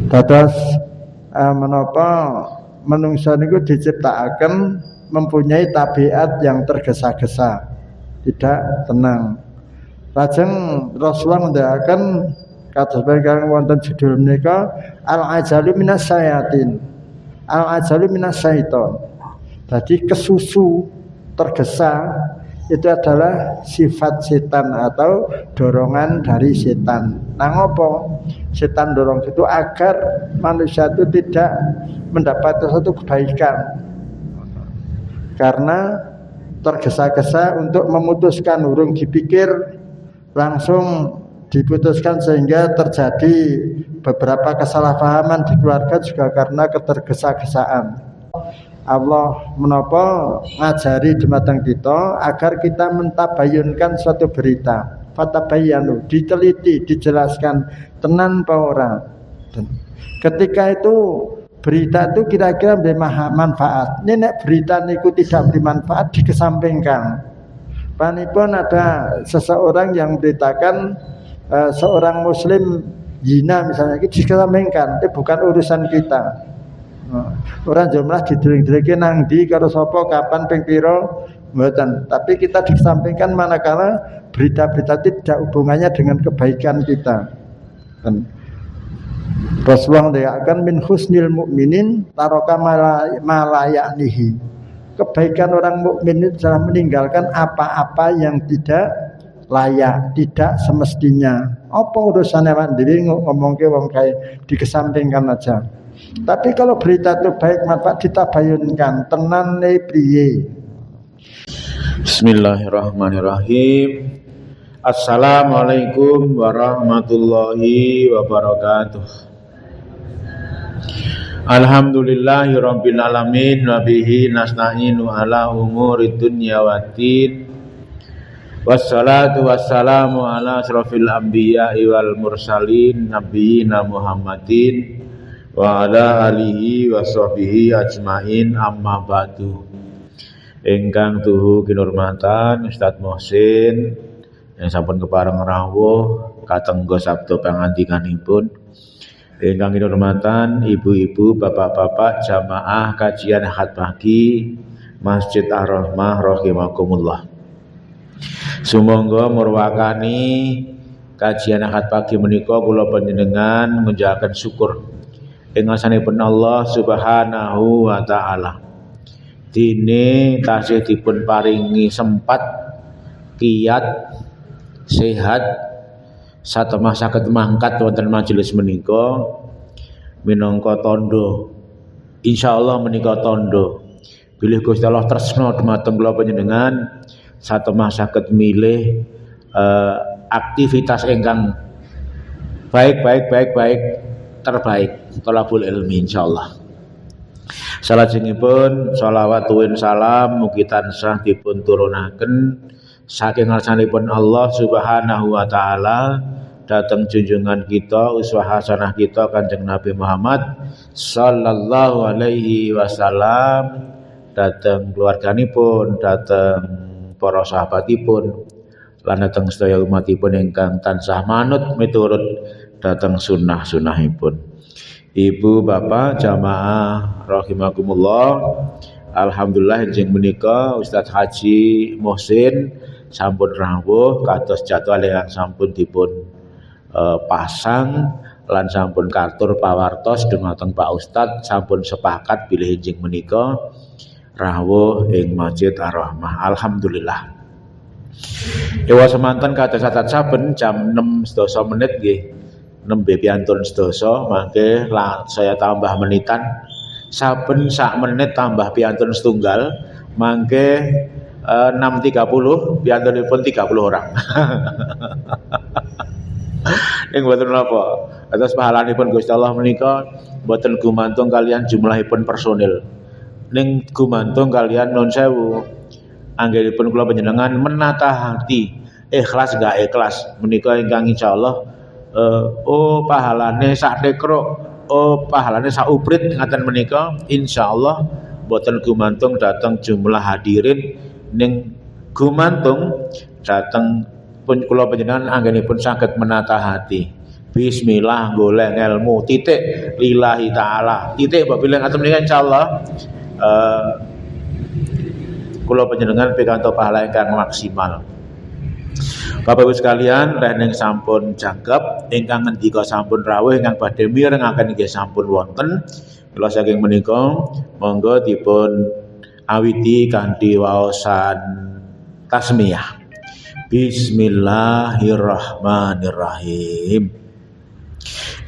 Dados menapa manungsa niku diciptakaken mempunyai tabiat yang tergesa-gesa, tidak tenang. Lajeng Rasulullah ngendikaken kados ingkang wonten judul menika al-ajalu minas syayatin. Al-ajalu minas syaiton. Jadi kesusu, tergesa itu adalah sifat setan atau dorongan dari setan. Nah, ngopo? Setan dorong itu agar manusia itu tidak mendapatkan satu kebaikan. Karena tergesa-gesa untuk memutuskan, urung dipikir langsung diputuskan sehingga terjadi beberapa kesalahpahaman di keluarga juga karena ketergesa-gesaan. Allah menapa ngajari dumateng kita agar kita mentabayunkan suatu berita. Fatabayyanu, diteliti, dijelaskan tenan apa ora. Ketika itu berita itu kira-kira memberi manfaat. Nek berita niku tidak memberi manfaat dikesampingkan. Panipun ada seseorang yang memberitakan seorang muslim zina misalnya, itu dikesampingkan. Itu bukan urusan kita. Orang jumlah dideling-delingi nang di karo sapa kapan ping pira mboten, tapi kita disampaikan manakala berita-berita tidak hubungannya dengan kebaikan kita. Rasulullah mengatakan min husnil mukminin taraka malayanihi. Kebaikan orang mukmin itu adalah meninggalkan apa-apa yang tidak layak, tidak semestinya. Apa urusannya mandiri ngomongke wong kae dikesampingkan aja. Tapi kalau berita itu baik manfaat ditabayunkan tenan piye. Bismillahirrahmanirrahim. Assalamualaikum warahmatullahi wabarakatuh. Alhamdulillahirabbil alamin wa bihi nasta'inu ala umurid dunya waddin. Wassalatu wassalamu ala asrofil anbiya'i wal mursalin nabiyina Muhammadin wa ala alihi wa sahbihi ajmain, amma ba'du. Ingkang tuhu kinurmatan Ustaz Muhsin yang sampun kepareng rawuh katenggo sabda pangandikanipun. Ingkang kinurmatan ibu-ibu, bapak-bapak jamaah kajian Ahad pagi Masjid Ar-Rahmah rahimakumullah. Sumangga murwakani kajian Ahad pagi menika kula panjenengan ngunjakaken syukur ing ngasanipun Allah Subhanahu wa taala. Dene tasih dipun paringi sempat kiat sehat satemah saged mangkat wonten majelis menika minangka tandha. Insyaallah menika tandha bilih Gusti Allah tresna dumateng kula panjenengan satemah saged milih aktivitas ingkang baik terbaik thalabul ilmi insyaallah. Salajengipun shalawat tuwin salam mugi tansah dipun turunaken saking ngarsanipun Allah Subhanahu wa taala dhateng junjungan kita uswah hasanah kita Kanjeng Nabi Muhammad sallallahu alaihi wasallam, dhateng keluarganipun, dhateng para sahabatipun lan dhateng sedaya umatipun ingkang tansah manut miturut dhateng sunnah-sunnahipun. Ibu bapak jamaah rahimakumullah, alhamdulillah enjing menika Ustadz Haji Muhsin sampun rawuh kados jadwal ingkang sampun dipun pasang lan sampun katur pawartos dumateng Pak Ustadz sampun sepakat bilih enjing menika rawuh ing Masjid Ar-Rahmah. Alhamdulillah. Ewa semanten kados saben jam 6:00 nggih. Nembe piantun sedasa mangke saya tambah menitan saben sak menit tambah piantun setunggal mangke 6.30 piantunipun 30 orang. Ing mboten napa atas pahalanipun Gusti Allah menika mboten gumantung kalian jumlahipun personil ning gumantung kalian nun sewu anggenipun kula panjenengan menata hati ikhlas gak ikhlas menika ingkang insyaallah pahalane sak dekro, pahalane sak uprit ngaten menika insyaallah boten gumantung dhateng jumlah hadirin ning gumantung dhateng pun kula panjenengan anggenipun saged menata hati. Bismillah golek ilmu titik lillahi taala. Titik mbok bilang atem menika insyaallah kula panjenengan pikantuk pahala ingkang maksimal. Bapak Ibu sekalian, rene sampun jangkep ingkang ngendika sampun rawuh ingkang badhe mirengaken inggih sampun wonten. Kula saking menika monggo dipun awiti kanthi waosan tasmiyah. Bismillahirrahmanirrahim.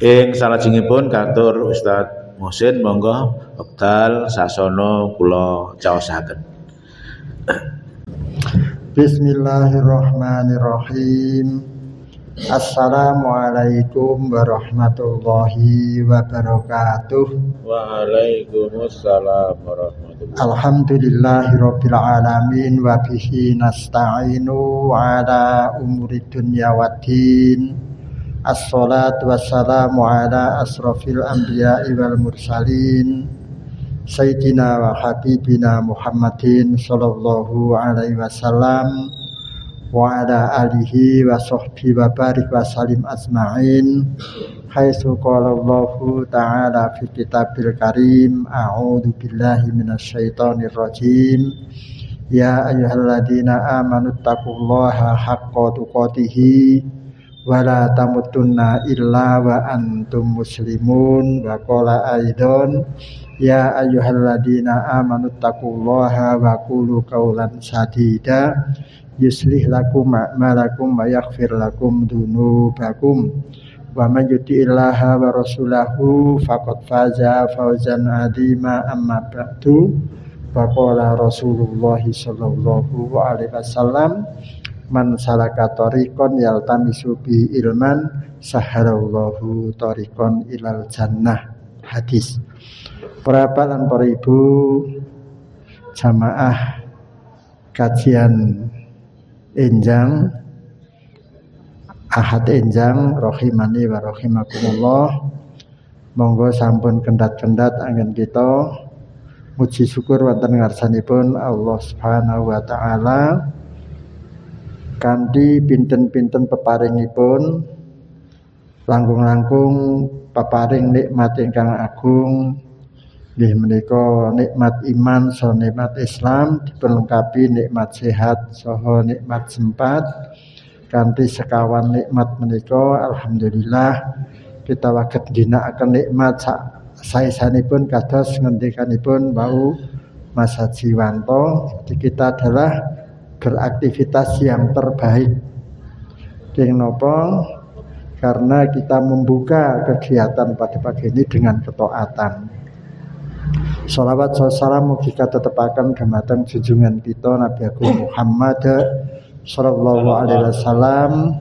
Ing salajengipun kantur Ustaz Muhsin monggo wekdal sasana kula caosaken. Bismillahirrahmanirrahim. Assalamualaikum warahmatullahi wabarakatuh. Waalaikumsalam warahmatullahi wabarakatuh. Alhamdulillahirabbil alamin wa bihi nasta'inu ala umuri dunya waddin. Assalatu wassalamu ala asrofil anbiya'i wal mursalin Sayyidina wa habibina Muhammadin sallallahu alaihi wasallam wa ala alihi wa sahbihi wa barik wa salim asma'in haitsu qala Allahu ta'ala fi kitabil karim a'udzu billahi minasyaitonir rajim ya ayyuhalladzina amanu taqullaha haqqa tuqatih wa la tamutunna illa wa antum muslimun wa qala aidan ya ayyuhalladzina amanu taqullaha wa qulu qawlan sadida yuslih lakum a'malakum wa yaghfir lakum dzunubakum wa man yuti'illaha wa rasulahu faqad faza fawzan 'azima amma ba'du wa qala Rasulullah sallallahu alaihi wasallam man salaka tariqan yaltamisu bi ilman sahalallahu tariqan ilal jannah. Hadis. Para bapak lan para ibu jamaah kajian enjang Ahad enjang rahimani wa rahimakumullah. Monggo sampun kendhat-kendhat anggen kita muji syukur wonten ngarsanipun Allah Subhanahu wa taala kanthi pinten-pinten peparingipun langkung-langkung peparing nikmat ingkang agung. Nggih menika nikmat iman saha nikmat Islam dipunlengkapi nikmat sehat saha nikmat sempat. Kanthi sekawan nikmat menika alhamdulillah kita waget ginakaken nikmat saesanipun kados ngendikanipun wau Mas Haji Wanto. Jadi kita adalah beraktivitas yang terbaik. Ding napa? Karena kita membuka kegiatan pada pagi ini dengan ketaatan. Sholawat salam mugi katetepaken dumateng junjungan kita Nabi Agung Muhammad sallallahu alaihi wasallam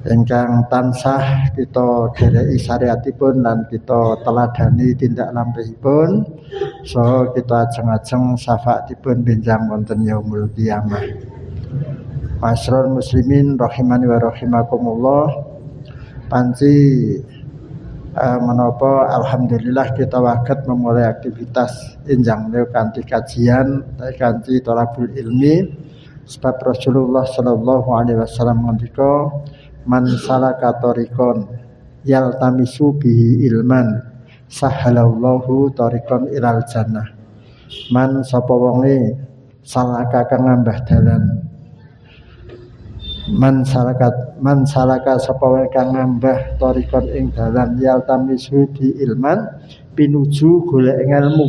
ingkang tansah kita dhereki syariatipun lan kita teladani tindak lampahipun saha kita ajeng-ajeng syafaatipun benjang wonten yaumul qiyamah. Masyarul muslimin rahimani wa rahimakumullah. Panci menapa alhamdulillah kita waget memulai aktivitas enjang kanthi kajian kanthi thalabul ilmi sebab Rasulullah sallallahu alaihi wasallam ngendika man salaka tariqan yaltamisu bihi ilman sahalallahu tariqan ilal jannah. Man sapa wonge salaka kang ngambah dalan man salaka sapa wae kang ngambah tariqan ing dalan yaltamisu bi ilman pinuju golek ilmu.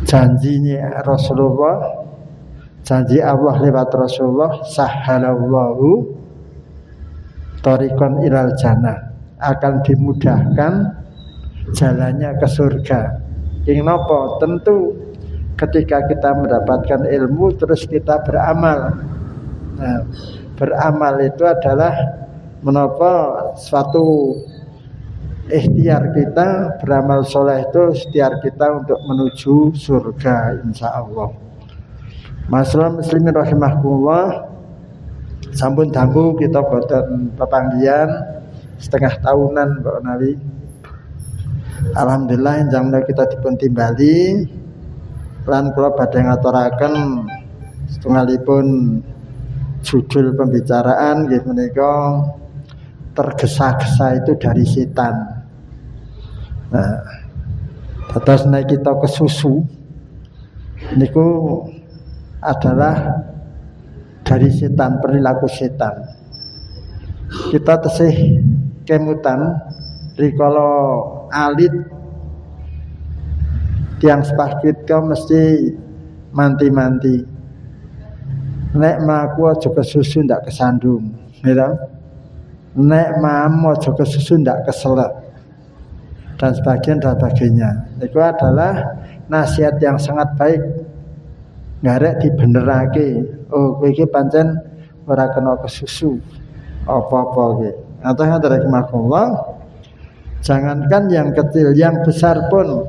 Janjinya Rasulullah, janji Allah lewat Rasulullah, sahalallahu tariqan ilal jannah, akan dimudahkan jalannya ke surga. Ing napa? Tentu ketika kita mendapatkan ilmu terus kita beramal. Nah, beramal itu adalah menapa suatu ikhtiar kita, beramal soleh itu ikhtiar kita untuk menuju surga insyaallah. Masalah muslimin rahimahullah, sampun dambu kita boten pepanggihan setengah tahunan Mbak Nawi. Alhamdulillah enjang kita dipun timbali lan kula badhe ngaturaken setunggalipun judul pembicaraan nggih menika tergesa-gesa itu dari setan. Nah, terus naik kita ke susu niku adalah dari setan, perilaku setan. Kita tesih kemutan rikala alit tiang sepakit kau mesti manti-manti. Nek maku aja kesusu ndak kesandung, gitu. Nek mam aja kesusu ndak keselak. Dan sebagainya. Itu adalah nasihat yang sangat baik. Ngarek dibenerake. Oh, kowe iki pancen ora kena kesusu. Apa-apa iki. Atau rahimahullah, jangankan yang kecil, yang besar pun.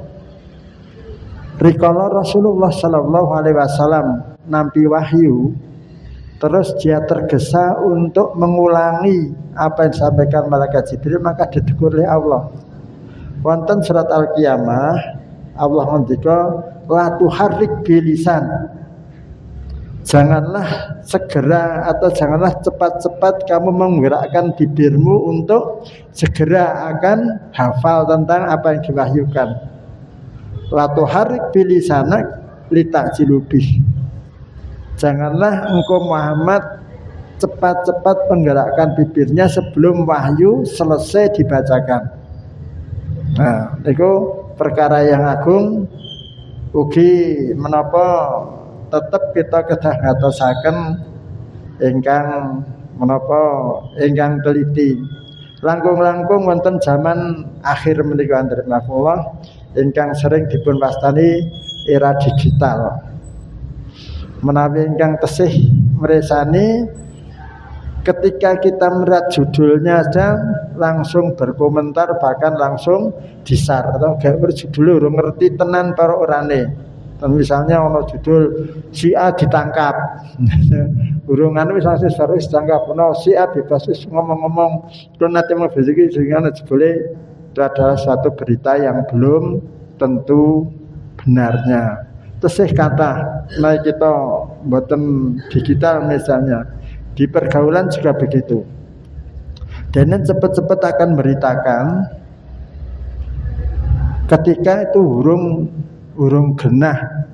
Rikala Rasulullah sallallahu alaihi wasallam nampi wahyu, terus dia tergesa untuk mengulangi apa yang disampaikan malaikat Jibril, maka ditegur oleh Allah. Wonten surat Al-Qiyamah Allah ngendika la tuharrik bilisan. Janganlah segera atau janganlah cepat-cepat kamu menggerakkan bibirmu untuk segera akan hafal tentang apa yang diwahyukan. La tuharrik bilisanak litajilubih. Janganlah engkau Muhammad cepat-cepat menggerakkan bibirnya sebelum wahyu selesai dibacakan. Nah, itu perkara yang agung. Ugi menapa tetap kita kedah ngatosaken ingkang menapa ingkang teliti. Langkung-langkung wonten zaman akhir menika Allah ingkang sering dipun wastani era digital. Menawi ingkang tesih mresani ketika kita melihat judulnya saja langsung berkomentar, bahkan langsung disar atau gak berjudul urung ngerti tenan para orane. Dan misalnya ono judul si A ditangkap. Urungan wis langsung ditangkap. Ono si A bebas wis ngomong-ngomong. Kalau nanti mau besiki sehingga boleh itu adalah suatu berita yang belum tentu benarnya. Tesih kata, nah kita boten digital misalnya. Di pergaulan juga begitu. Dan cepat-cepat akan beritakan ketika itu urung genah,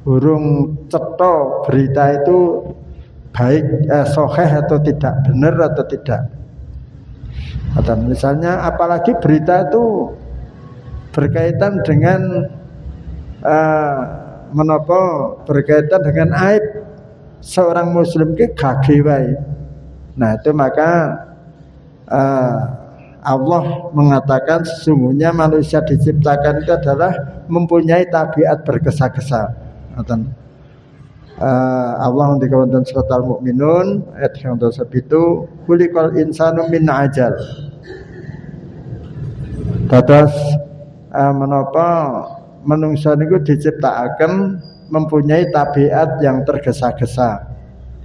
urung cetha berita itu baik sahih atau tidak, benar atau tidak. Atau misalnya apalagi berita itu berkaitan dengan berkaitan dengan aib seorang muslim ke gagewai. Nah itu maka Allah mengatakan sesungguhnya manusia diciptakan itu adalah mempunyai tabiat bergesa-gesa. Allah ngendika wonten surat Al-Mu'minun ayat 107 kulikal insanu min ajal. Dados menapa manungsa niku diciptakaken mempunyai tabiat yang tergesa-gesa,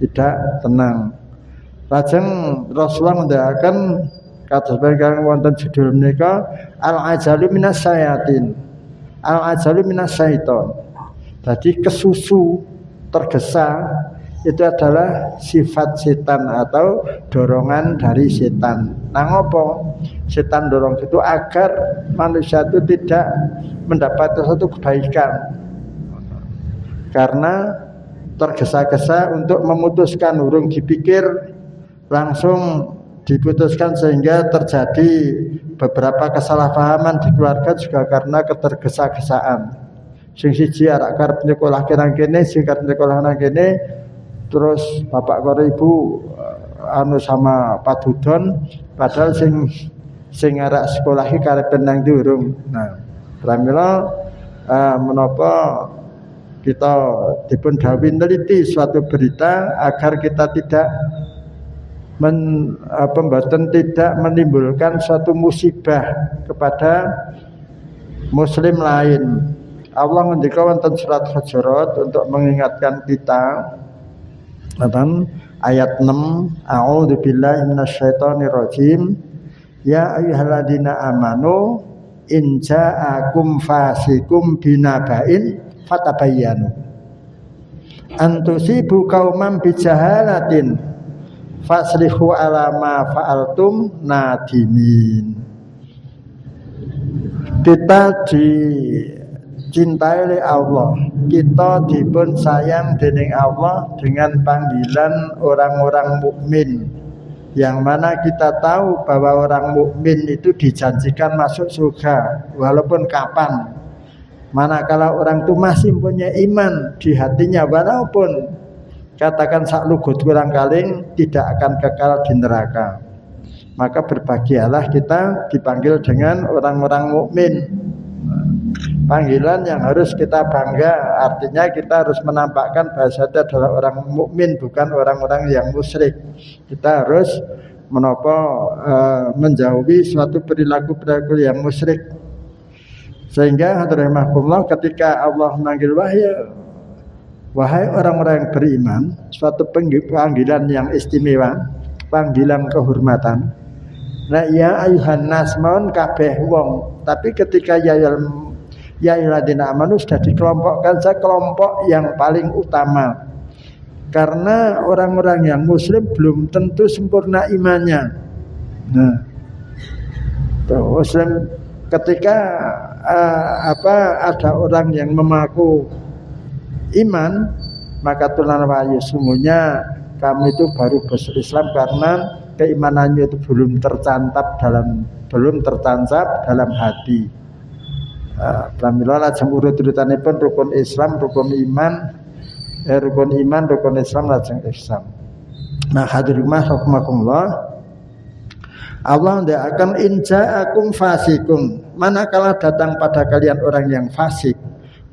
tidak tenang. Lajeng Rasulullah ngendikaken kados ingkang wonten judul menika al-ajalu minas syayatin. Al-ajalu minas syaiton. Jadi kesusu, tergesa itu adalah sifat setan atau dorongan dari setan. Nah ngopo? Setan dorong itu agar manusia itu tidak mendapatkan satu kebaikan. Karena tergesa-gesa untuk memutuskan, urung dipikir langsung diputuskan sehingga terjadi beberapa kesalahpahaman di keluarga juga karena ketergesa-gesaan. Sing siji arek karep nyekolahke nang kene, sing karep nyekolah nang kene, terus bapak karo ibu sama padudon, padahal sing arek sekolah iki karep nang durung. Nah, pramila menapa kita dipun dawuhi neliti suatu berita agar kita tidak tidak menimbulkan suatu musibah kepada muslim lain. Allah ngendika wonten surat Hujurat untuk mengingatkan kita ayat 6 A'udzubillahi minasyaitonirrajim ya ayyuhalladzina amanu in ja'akum fasikum binaba'in fatabayyanu antusibu qauman bijahalatin faslihu ala ma fa'altum nadimin. Kita dicintai oleh Allah, kita dipun sayang dening Allah dengan panggilan orang-orang mukmin, yang mana kita tahu bahwa orang mukmin itu dijanjikan masuk surga walaupun kapan. Manakala orang itu masih punya iman di hatinya, walaupun katakan sak lugut kurang kaling, tidak akan kekal di neraka. Maka berbahagialah kita dipanggil dengan orang-orang mukmin. Panggilan yang harus kita bangga, artinya kita harus menampakkan bahwa kita adalah orang mukmin, bukan orang-orang yang musyrik. Kita harus menjauhi suatu perilaku-perilaku yang musyrik. Sehingga rahimahullah, ketika Allah memanggil wahai orang-orang yang beriman, suatu panggilan yang istimewa, panggilan kehormatan. Nah, ya ayuhan nas, mohon kabeh wong. Tapi ketika ya ayyuhalladzina amanu sudah dikelompokkan kelompok yang paling utama. Karena orang-orang yang muslim belum tentu sempurna imannya. Nah, muslim ketika ada orang yang mengaku iman, maka tulan wahyu, sungguhnya kamu itu baru berislam karena keimanannya itu belum tertancap dalam hati. Pramila lajeng urut-urutanipun rukun Islam, rukun iman, rukun Islam lajeng ihsan. Nah, hadirin rahimakumullah, Allah akan inja'akum fasikum, manakala datang pada kalian orang yang fasik.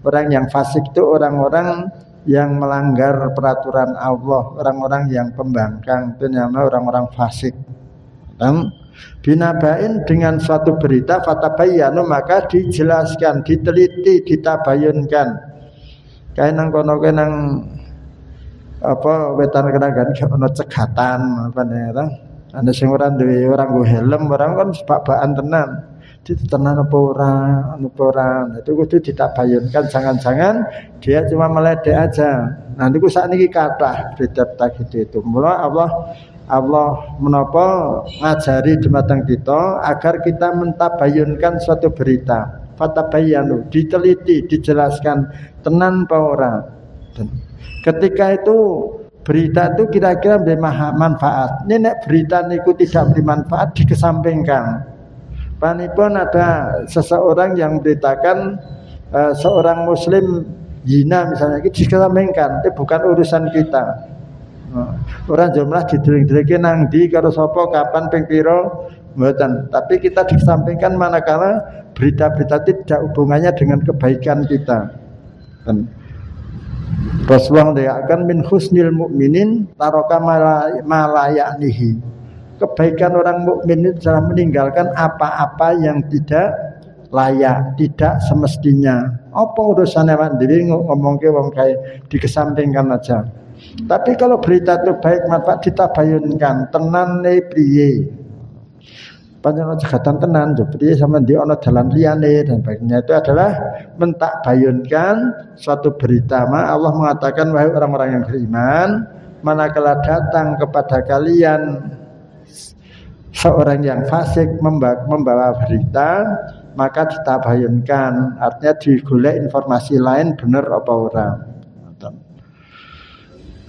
Orang yang fasik itu orang-orang yang melanggar peraturan Allah, orang-orang yang pembangkang, itu namanya orang-orang fasik. Dan binabain dengan suatu berita, fatabayyanu, maka dijelaskan, diteliti, ditabayunkan. Kayak nang kono nang wetan kenagan ono cegatan apa nih, ana sing ora duwe, ora nggo helm, orang kan sebak-bakan tenan. Ditenan apa ora, itu kudu ditabayunkan. Jangan-jangan dia cuma meledek aja. Nah niku sakniki kathah berita gitu itu. Mula Allah menapa ngajari dumateng kita agar kita mentabayunkan suatu berita. Fatabayyanu, diteliti, dijelaskan tenan apa ora. Ketika itu berita itu kira-kira memberi manfaat. Ini nek berita niku tidak memberi manfaat, dikesampingkan. Panipun ada seseorang yang memberitakan seorang muslim zina misalnya, itu dikesampingkan, itu bukan urusan kita. Orang jumlah dideling-delingi nang di karo sapa kapan ping pira mboten, tapi kita dikesampingkan manakala berita-berita tidak hubungannya dengan kebaikan kita. Rasulullah mengatakan min husnil mukminin taraka malayanihi. Kebaikan orang mukmin itu adalah meninggalkan apa-apa yang tidak layak, tidak semestinya. Apa urusannya mandiri ngomongke wong kae, dikesampingkan aja. Tapi kalau berita itu baik manfaat, ditabayunkan tenane priye. Panjenengan cegatan tenan priye sama ndi ana dalan liyane dan baiknya, itu adalah mentakbayunkan suatu berita. Allah mengatakan wahai orang-orang yang beriman, manakala datang kepada kalian seorang yang fasik membawa berita, maka ditabayunkan, artinya digolek informasi lain benar apa ora.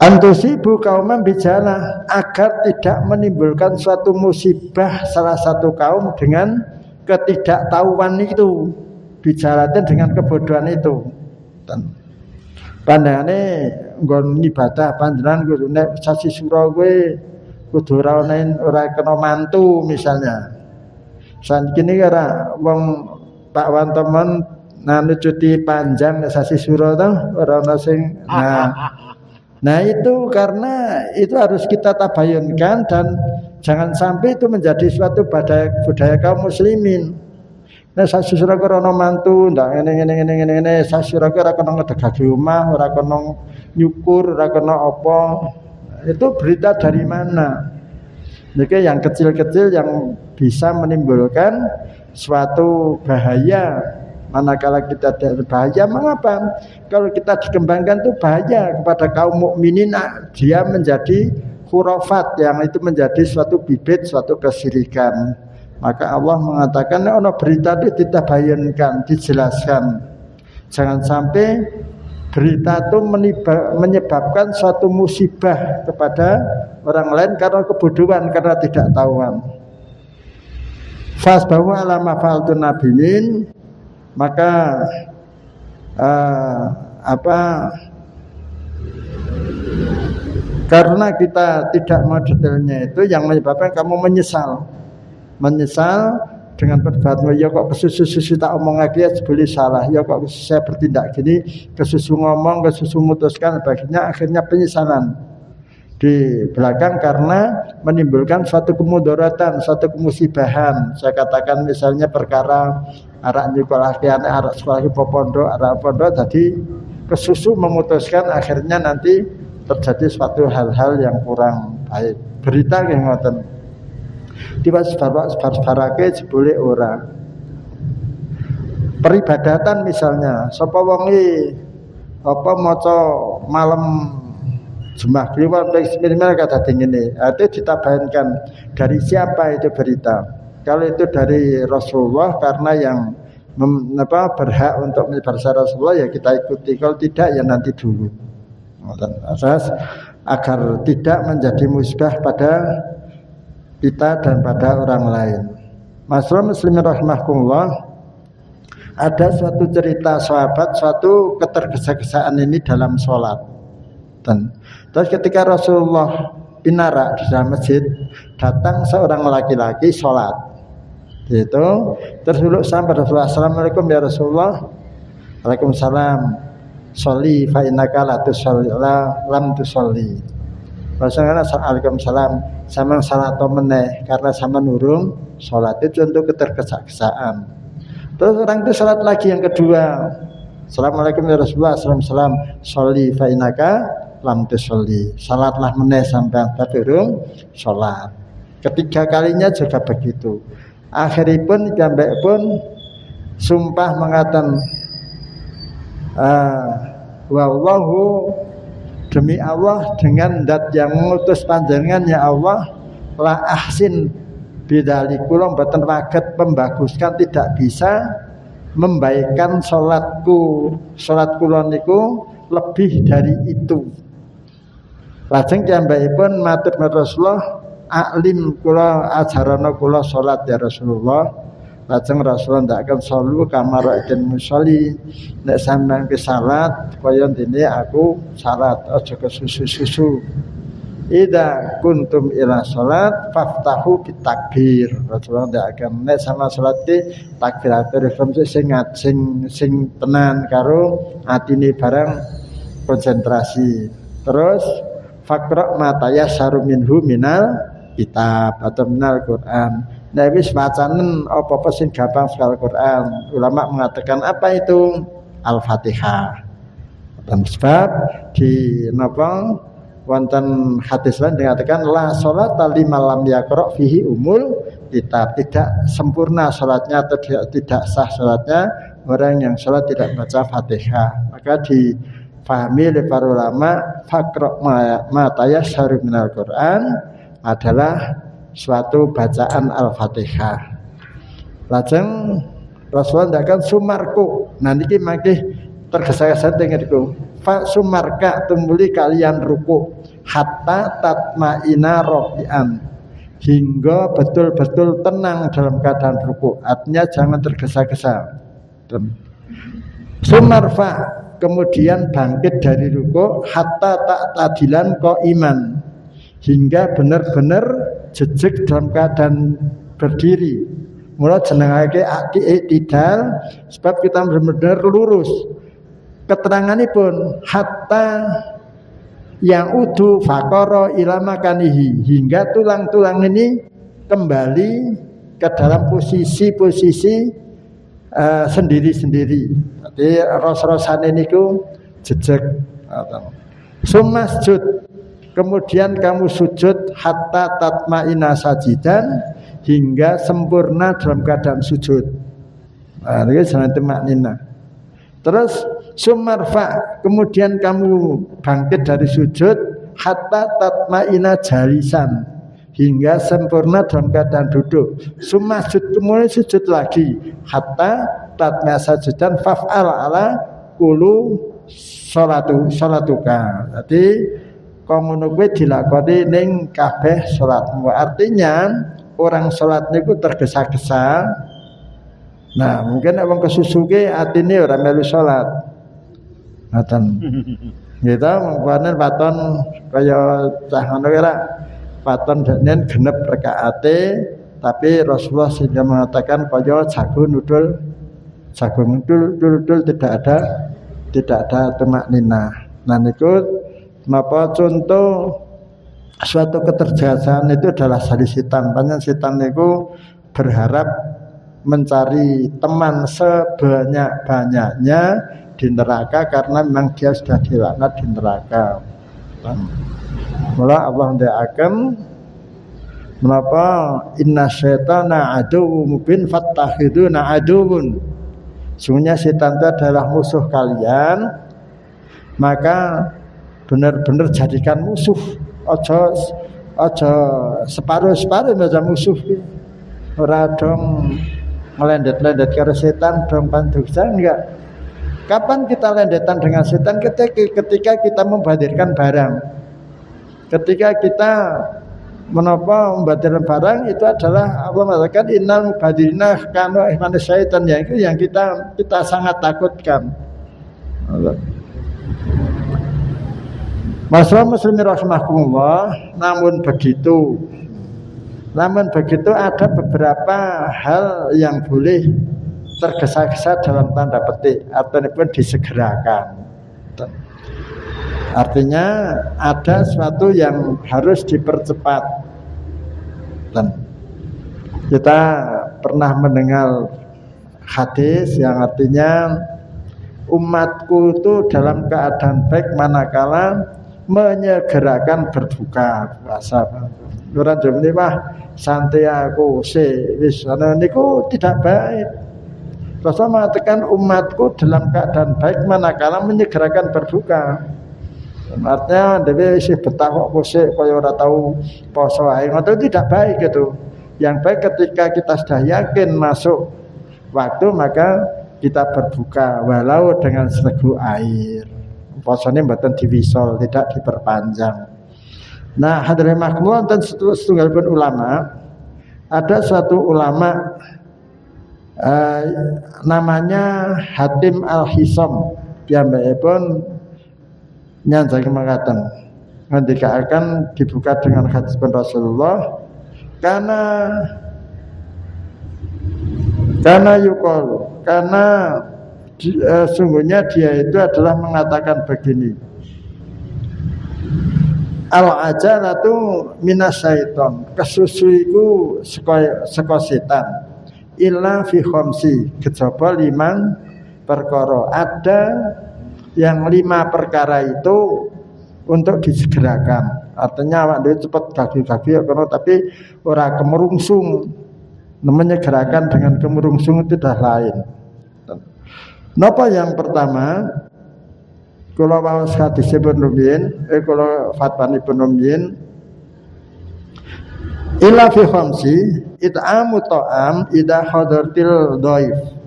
Antusibu kauman bijana, agar tidak menimbulkan suatu musibah salah satu kaum dengan ketidaktahuan itu, bicarakan dengan kebodohan itu. Pandangane nggon ibadah panjenengan kudu nek sasi sura kowe kudu ora kena mantu misalnya. Saniki niki ora wong Pak Wantemen nanu cuti panjang sasi sura to ora ana sing nah itu karena itu harus kita tabayunkan dan jangan sampai itu menjadi suatu budaya kaum muslimin. Nah sasi sura ora ana mantu ndak ngene sasi sura ora kena ngedegake omah, ora kena nyukur, ora kena apa. Itu berita dari mana? Jadi yang kecil-kecil yang bisa menimbulkan suatu bahaya. Manakala kita tidak bahaya, mengapa? Kalau kita dikembangkan itu bahaya kepada kaum mukminin, dia menjadi khurafat yang itu menjadi suatu bibit, suatu kesyirikan. Maka Allah mengatakan ono berita itu ditabayunkan, dijelaskan. Jangan sampai berita itu menyebabkan suatu musibah kepada orang lain karena kebodohan, karena tidak tahuan. Fasbahu ala ma fa'altun nabiyin, maka karena kita tidak mau detailnya itu yang menyebabkan kamu menyesal dengan perbuatan. Ya kok kesusu tak omong lagi, ya boleh salah. Ya kok saya bertindak gini, kesusu ngomong, kesusu memutuskan, akhirnya penyesalan di belakang karena menimbulkan suatu kemudaratan, suatu kemusibahan. Saya katakan misalnya perkara arak nyukolakian, arak sekolah pondok, arak pondok tadi kesusu memutuskan, akhirnya nanti terjadi suatu hal-hal yang kurang baik. Berita yang ngoten tiba sebarake jebule ora. Peribadatan misalnya, sapa wong apa maca malam Jumat Kliwon minimal kata dingene, itu ditabayunkan dari siapa itu berita. Kalau itu dari Rasulullah karena yang berhak untuk menyebar Rasulullah ya kita ikuti, kalau tidak ya nanti dulu. Asas agar tidak menjadi musibah pada kita dan pada orang lain. Masyaallah muslimin rahimakumullah, ada suatu cerita sahabat, suatu ketergesa-gesaan ini dalam sholat. Dan terus ketika Rasulullah pinara di dalam masjid, datang seorang laki-laki sholat. Itu terus sampai Rasulullah, assalamualaikum ya Rasulullah. Waalaikumsalam. Sholli fa innaka la tusolli lam tusolli. Rasulullah Waalaikumsalam, sama salat meneh karena sama nurung sholat. Itu untuk ketergesa-gesaan. Terus orang itu sholat lagi yang kedua, assalamualaikum ya Rasulullah, assalamualaikum, sholli fa innaka lam tusolli. Salatlah meneh sampai durung sholat. Ketiga kalinya juga begitu. Akhiripun jambek pun sumpah mengatakan wallahu, demi Allah dengan zat yang mengutus panjenengan ya Allah, la ahsin bidzalik, kula mboten waget membaguskan, tidak bisa membaikkan salatku, salat kula niku lebih dari itu. Lajeng piyambakipun matur Rasulullah, aklim kula ajarana kula salat ya Rasulullah. Lajeng Rasulullah ndak akan solu kamar den musolli, nek sampean ke salat kaya dene aku salat, aja kesusu-susu. Idza kuntum ila salat faftahu bitakbir. Rasulullah ndak akan nek sama salat ki takbiratul ihram sing tenan karo atine barang konsentrasi. Terus faqra ma tayassaru minhu minal kitab atau minal Quran. Nah, wis wacanen apa-apa sing gampang sekali Quran. Ulama mengatakan apa itu? Al-Fatihah. Dan sebab di napa wonten hadis lain dikatakan la sholata liman lam yaqra fihi umul kitab. Tidak sempurna salatnya atau tidak sah salatnya orang yang salat tidak baca Fatihah. Maka difahami oleh para ulama faqra ma tayassaru minal Quran adalah suatu bacaan Al-Fatihah. Lajeng Rasulullah ndakan sumarku. Nah niki mangke tergesa-gesa dengerku. Fa sumarka tumuli kalian ruku hatta tatmaina rabi'an, hingga betul-betul tenang dalam keadaan ruku. Artinya jangan tergesa-gesa. Sumarfa, kemudian bangkit dari ruku hatta ta'tadilan qaiman, hingga benar-benar jejeg dalam keadaan berdiri. Mula jenengake i'tidal sebab kita benar-benar lurus. Keteranganipun hatta yang udu faqara ila makanihi, hingga tulang-tulang ini kembali ke dalam posisi-posisi sendiri-sendiri. Jadi ros-rosane niku jejeg. Sumasjud, kemudian kamu sujud hatta tatmaina sajidan, hingga sempurna dalam keadaan sujud. Nah, ini jangan temaknina. Terus sumarfa, kemudian kamu bangkit dari sujud hatta tatmaina jalisan, hingga sempurna dalam keadaan duduk. Sumajud, kemudian sujud lagi hatta tatma sajudan faf'al ala kulu salatuka. Jadi ngono kuwi dilakoni ning kabeh salatmu. Artinya orang salat niku tergesa-gesa. Nah, mungkin wong kesusuke atine ora melu salat. Ngoten. Kita mengkonen paton kaya cah ngono kira paton denen genep rakaate, tapi Rasulullah sudah mengatakan kaya jago nudul tidak ada tumak nina. Nah niku napa contoh suatu keterjagasan itu adalah sali setan. Panjang setan niku berharap mencari teman sebanyak-banyaknya di neraka karena memang dia sudah dilaknat di neraka. Mula Allah ndaaken menapa inna syaitana aduwwun mubin fattakhiduna aduwwun. Sungguhnya setan itu adalah musuh kalian, maka benar-benar jadikan musuh. Ojo separuh-separuh macam musuh. Ora dong ngelendet-lendet karo setan dong pandusa enggak. Kapan kita lendetan dengan setan? Ketika kita membadirkan barang. Ketika kita membadirkan barang itu adalah Allah mengatakan innal mubadirina kanu ihman syaitan, yang kita sangat takutkan. Masalah muslimin rahimakumullah, namun begitu ada beberapa hal yang boleh tergesa-gesa dalam tanda petik, artinya disegerakan. Artinya ada sesuatu yang harus dipercepat. Dan kita pernah mendengar hadis yang artinya umatku itu dalam keadaan baik manakala menyegerakan berbuka puasa. Orang Jawa mah santai aku wis niku tidak baik. Rasul mengatakan umatku dalam keadaan baik manakala menyegerakan berbuka. Artinya dhewe isih betah kok kosek kaya ora tau poso ae. Ngoten tidak baik itu. Yang baik ketika kita sudah yakin masuk waktu maka kita berbuka walau dengan seteguk air. Posone mboten diwisol, tidak diperpanjang. Nah, hadirin makmum dan setunggalipun ulama, ada suatu ulama namanya Hatim Al-Hisam, piyambakipun nyanjang mengatakan ketika akan dibuka dengan hadis Rasulullah karena yukol, karena sungguhnya dia itu adalah mengatakan begini, al-ajalatu minas syaiton, kesusu iku saka setan, illa fi khamsi, kejaba 5 perkara. Ada yang 5 perkara itu untuk disegerakan. Artinya awak dhewe cepet gagi-gagi kono tapi ora kemerungsung. Menyegerakan dengan kemerungsung itu dah lain. Napa yang pertama? Kula waos hadis Ibnu Rumiyin, kula fatwani Ibnu Rumiyin, illa fi khamsi it'amu ta'am idza hadartil dhaif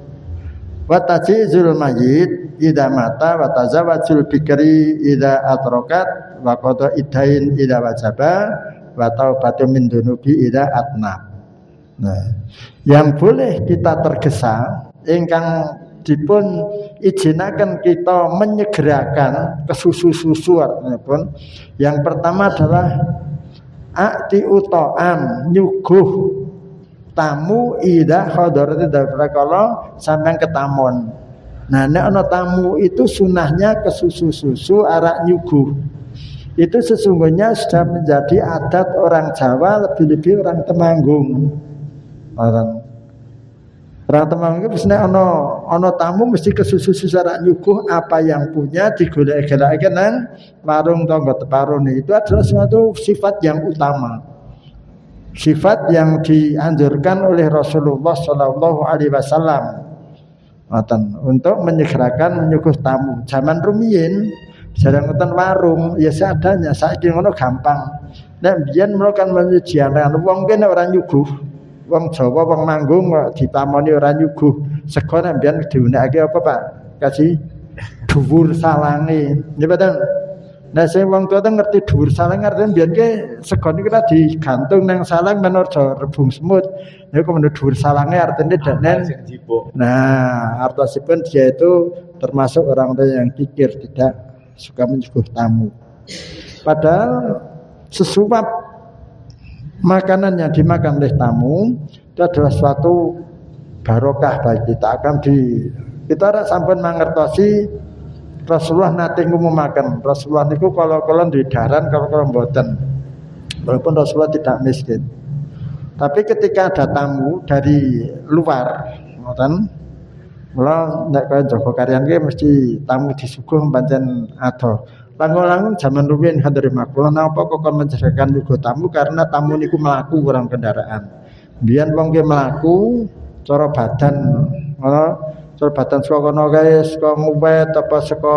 wa tajizul mayyit idza mata wa tazawwajul bikri idza atrokat wa qada idain idza wajaba wa taubatu min dunubi idza atnab. Nah, yang boleh kita tergesa ingkang dipun izinaken kita menyegerakan kesusu-susu artinya pun yang pertama adalah akti uto'am, nyuguh tamu ida khadarati dafra kalau sampean ketamun. Nah, nek ana tamu itu sunahnya kesusu-susu arak nyuguh. Itu sesungguhnya sudah menjadi adat orang Jawa, lebih-lebih orang Temanggung. Orang Temanggung itu nek ana tamu mesti kesusu-susu arak nyuguh, apa yang punya digolek-golek nang warung tangga teparone. Itu adalah suatu sifat yang utama. Sifat yang dianjurkan oleh Rasulullah Shallallahu Alaihi Wasallam untuk menyegerakan menyuguh tamu. Zaman rumiyin Jarang ngoten warung ya seadanya, saiki ngono gampang. Nek biyen mlokan menyediakan wong kene ora nyuguh. Wong Jawa wong Manggung kok ditamoni ora nyuguh. Sego nek biyen diunekake apa, Pak? Kasih dhuwur salange. Nggih mboten. Nah sing wong tuwa ngerti dhuwur salang artine biyen ke sego niku digantung nang salang men aja rebung semut. Niku menurut dhuwur salange artine denen. Nah, artosipun dia itu termasuk orang yang kikir, tidak suka menyuguh tamu. Padahal sesuap makanan yang dimakan oleh tamu itu adalah suatu barokah bagi kita. Kita sampun mangertosi Rasulullah nate ngumumaken. Rasulullah niku kalau di daran kalau mboten. Walaupun Rasulullah tidak miskin. Tapi ketika ada tamu dari luar, ngoten. Mula nek kaya Joko Karyan ki mesti tamu disuguh pancen ado. Langkung-langkung zaman rumiyin hadiri makula napa kok mencegahkan juga tamu karena tamu niku mlaku kurang kendaraan. Biyen wong ki mlaku cara badan ngono. Cara badan saka kono kae saka nguwet apa saka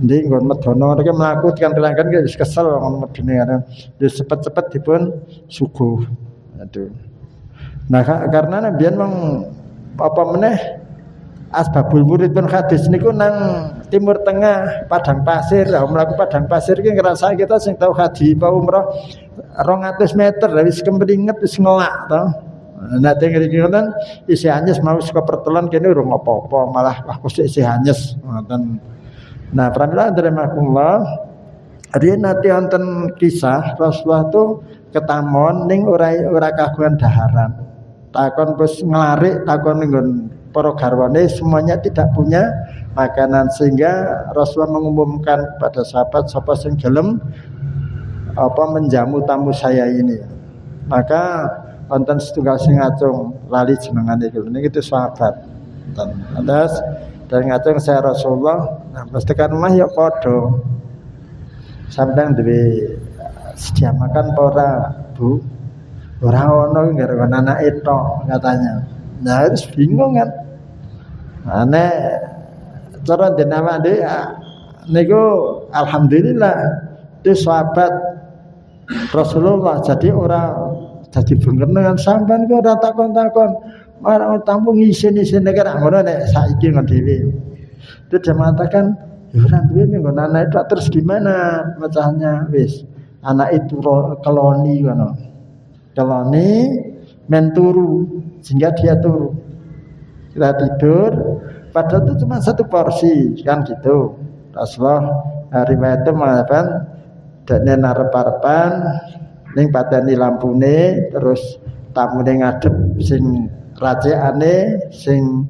ndi nggon medono iki mlaku tekan-tekan ki wis kesel ngono medene kan. Wis cepet-cepet dipun suguh. Aduh. Nah karena biyen wong apa meneh asbabul murid pun hadis niku nang timur tengah padang pasir. Lah mlaku padang pasir ki ngerasa kita sing tau haji apa umrah 200 meter wis kemringet wis ngelak to. Nah teng ngriki ngoten isih anyes mau saka pertelan kene urung apa-apa malah wah kok isih anyes ngoten. Nah pramila ndheremakumullah riyen nate wonten kisah Rasulullah tuh ketamon ning ora kagungan daharan. Takon wis nglarik takon nggon para garwane semuanya tidak punya makanan sehingga Rasulullah mengumumkan kepada sahabat siapa sing gelem apa menjamu tamu saya ini. Maka wonten setunggal sing ngacung lali jenengane iki sahabat. Terus dari ngacung saya Rasulullah, nah pas tekan omah ya padha. Sampeyan duwe sedia makan apa ora, Bu? Ora ono gara-gara anake tok katanya. Nah, harus bingung kan. Nek cara denawa ndek niku alhamdulillah itu sahabat Rasulullah jadi orang jadi bener dengan sampean kok ora takon-takon marang tamu ngisin-isin nek ora ngono nek saiki ngono dhewe. Itu dia mengatakan ya ora duwe ning anak itu terus gimana pecahnya wis anak itu keloni ngono. Keloni menturu sehingga dia turu. Kita tidur padahal itu cuma satu porsi kan gitu. Rasulullah riwayatnya mengatakan dene narep-arepan ning pateni lampune terus tamune ngadep sing rajekane sing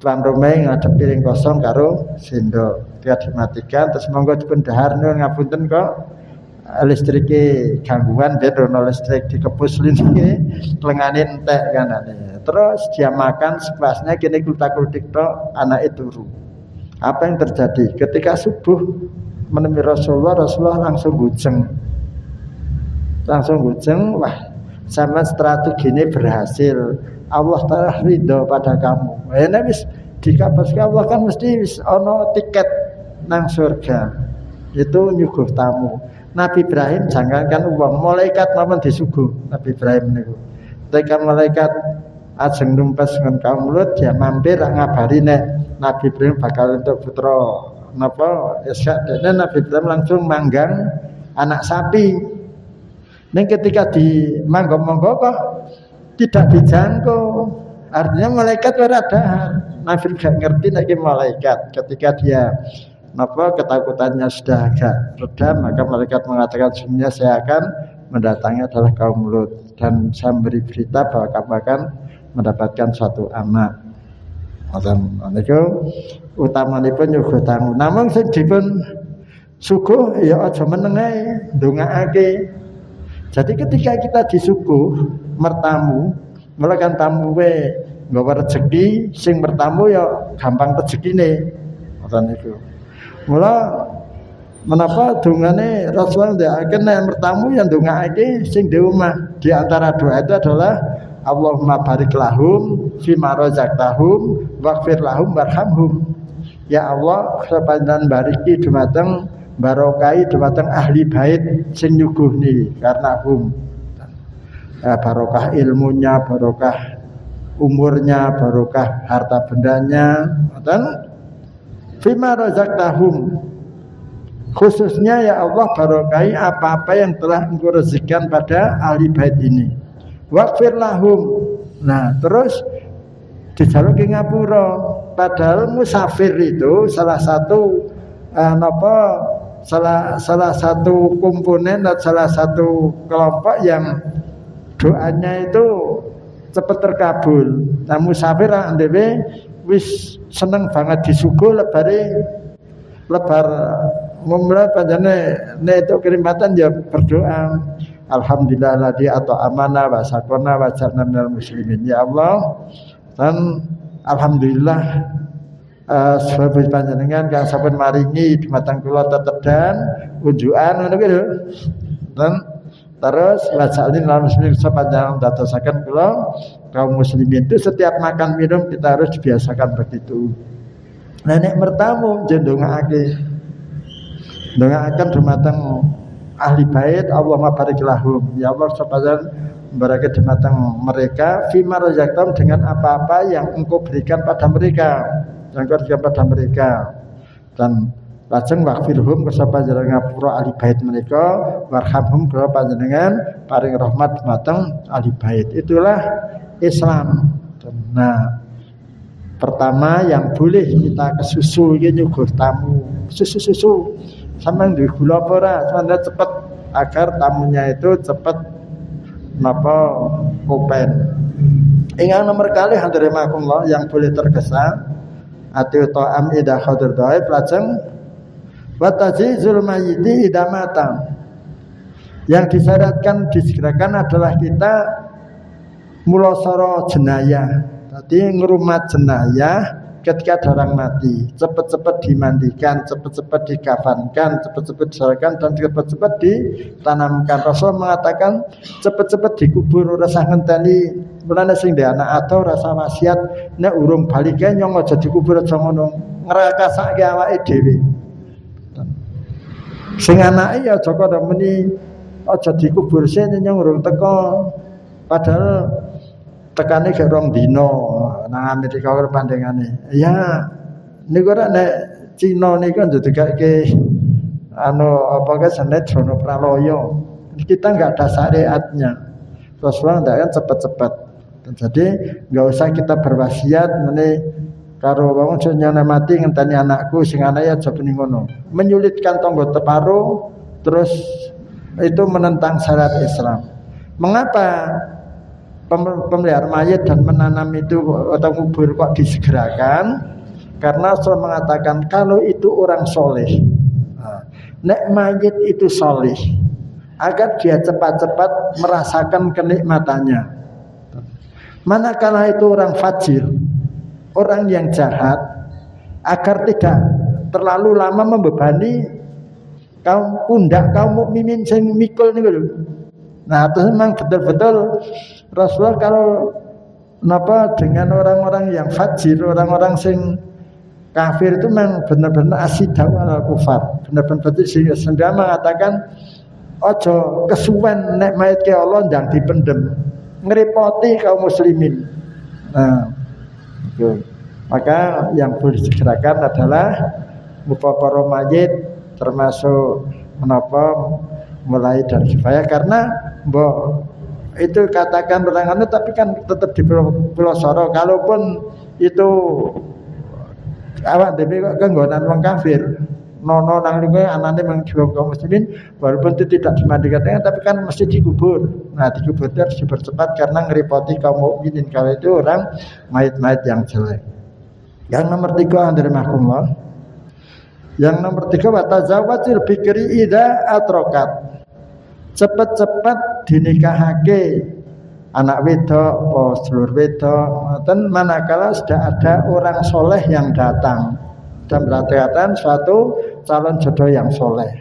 tuan rumah ngadep piring kosong karo sendok. Dia dimatikan terus monggo dipun dahar nuwun ngapunten kok listrike gangguan bedrono listrik dikepus lintinge lengane entek kanane. Terus dia makan sepuasnya kene klutak-klutik tok anake turu. Apa yang terjadi? Ketika subuh menemui Rasulullah langsung gujeng. Wah, sama strategi ini berhasil. Allah Ta'ala ridho pada kamu. Ini wis dikabarkan Allah kan mesti wis ono tiket nang surga. Itu nyuguh tamu. Nabi Ibrahim jangankan uang, malaikat mawon disuguh Nabi Ibrahim niku. Ketika malaikat ajeng numpes ngen kaum Lut, dia mampir ngabari nek Nabi Ibrahim bakal untuk putra napa Ishak. Dan Nabi Ibrahim langsung manggang anak sapi. Ning ketika di manggo-manggo kok tidak dijangkau. Artinya malaikat ora dahar. Nabi gak ngerti nek malaikat. Ketika dia ketakutannya sudah agak reda, maka malaikat mengatakan sebenarnya saya akan mendatangi adalah kaum Lut dan saya memberi berita bahwa kamu akan mendapatkan suatu anak. Itu utamanipun nyuguh tamu. Namun sing dipun suguh ya aja meneng ae, ndongaake. Jadi ketika kita disuguh mertamu, mulakan tamu we nggawa rezeki, sing mertamu ya gampang rezekine. Ngoten niku. Mula menapa dungane Rasulullah ndekake nek mertamu yang ndongaake sing di omah. Di antara doa itu adalah Allahumma barik lahum fi ma razaqtahum waghfir lahum warhamhum. Ya Allah sepanjang bariki dumateng barokai dumateng ahli bait sing nyuguhni karena barokah ilmunya, barokah umurnya, barokah harta bendanya, dan fima razaqtahum, khususnya ya Allah barokai apa-apa yang telah Engkau rezekikan pada ahli bait ini. Waghfir lahum. Nah, terus dijaluk ke ngapura. Padahal musafir itu salah satu salah satu komponen dan salah satu kelompok yang doanya itu cepat terkabul. Nah, musafir andewe wis seneng banget disuguh lebar mumrah panjane itu kerimatan ya berdoa. Alhamdulillahilladzi at'amana wa saqana wa ja'alna minal muslimin. Ya Allah, dan alhamdulillah sebab panjenengan kang sampun maringi dumateng kula tetedan unjukan ngono kuwi lho. Dan terus wajalin lalu muslim sepanjang dadosaken kula kaum muslimin itu setiap makan minum kita harus dibiasakan begitu. Nenek mertamu jendongake ndongaaken dumateng ahli bait Allahumma barik lahum. Ya Allah sepanjang berkat dumateng mereka fima razaqtam dengan apa-apa yang Engkau berikan pada mereka, yang Engkau berikan pada mereka. Dan lajeng waghfirhum kesapa jenengan ngapura ahli bait mereka, warhamhum kula panjenengan paring rahmat dumateng ahli bait. Itulah Islam. Nah, pertama yang boleh kita kesusu iki nyuguh tamu, susu sampeyan duwe gula apa ora, sampeyan cepet agar tamunya itu cepet napa kopen. Ingkang nomor kali hadirimakumullah yang boleh tergesa ati ta'am ida hadir dhaif lajeng wa tajizul mayyiti ida mata. Yang disyaratkan disegerakan adalah kita mulasara jenayah. Tadi ngrumat jenayah ketika ada orang mati, cepat-cepat dimandikan, cepat-cepat dikafankan, cepat-cepat diserahkan dan cepat-cepat ditanamkan. Rasul mengatakan cepat-cepat dikubur, rasa ngenteni mulane sing ndek anak atau rasa wasiat nek urung balike nyong aja dikubur aja ngono, ngrakasake awake dhewe. Sing anake ya aja kok meni aja dikubur sing nyong urung teko. Padahal tekane gak rong dino nang Amerika karo pandengane. Ya niku ora nek Cina niku ndedekake apa ke senedrono praloyo. Kita enggak ada syariatnya. Rasulullah ndak kan cepet-cepet. Jadi enggak usah kita berwasiat meneh karo wong jenenge mati ngenteni anakku sing anake aja bening ngono. Menyulitkan tangga teparo terus itu menentang syariat Islam. Mengapa pemelihara mayat dan menanam itu atau kubur kok disegerakan? Karena Rasul mengatakan kalau itu orang soleh, nek mayat itu soleh, agar dia cepat-cepat merasakan kenikmatannya. Manakala itu orang fajir, orang yang jahat, agar tidak terlalu lama membebani kaum pundak kaum mukminin sing mikul niku lho. Nah, itu memang betul-betul Rasulullah kalau dengan orang-orang yang fajir, orang-orang sing kafir itu memang benar-benar asidaw ala kufar, benar-benar sehingga mengatakan ojo kesuwen nek mayit ke Allah ndang dipendem, ngerepoti kaum muslimin. Nah, itu. Maka yang boleh disegerakan adalah mupaparo mayit termasuk mulai dari kifayah karena itu katakan berangkat tapi kan tetap di Pulau Soro kalaupun itu awak dhewe kok kenggonan wong kafir nono nang liwe anane mengjiwa kaum muslimin walaupun itu tidak dimandikan tapi kan mesti dikubur. Nah dikubur harus dipercepat karena ngeripoti kaum mukminin kalau itu orang mayit-mayit yang jelek. Yang nomor 3 andremakumullah. Yang nomor 3 watazawajil bikri ida atrokat. Cepat-cepat dinikahake anak wedok, sedulur wedok, dan manakala sudah ada orang soleh yang datang dan berarti suatu calon jodoh yang soleh.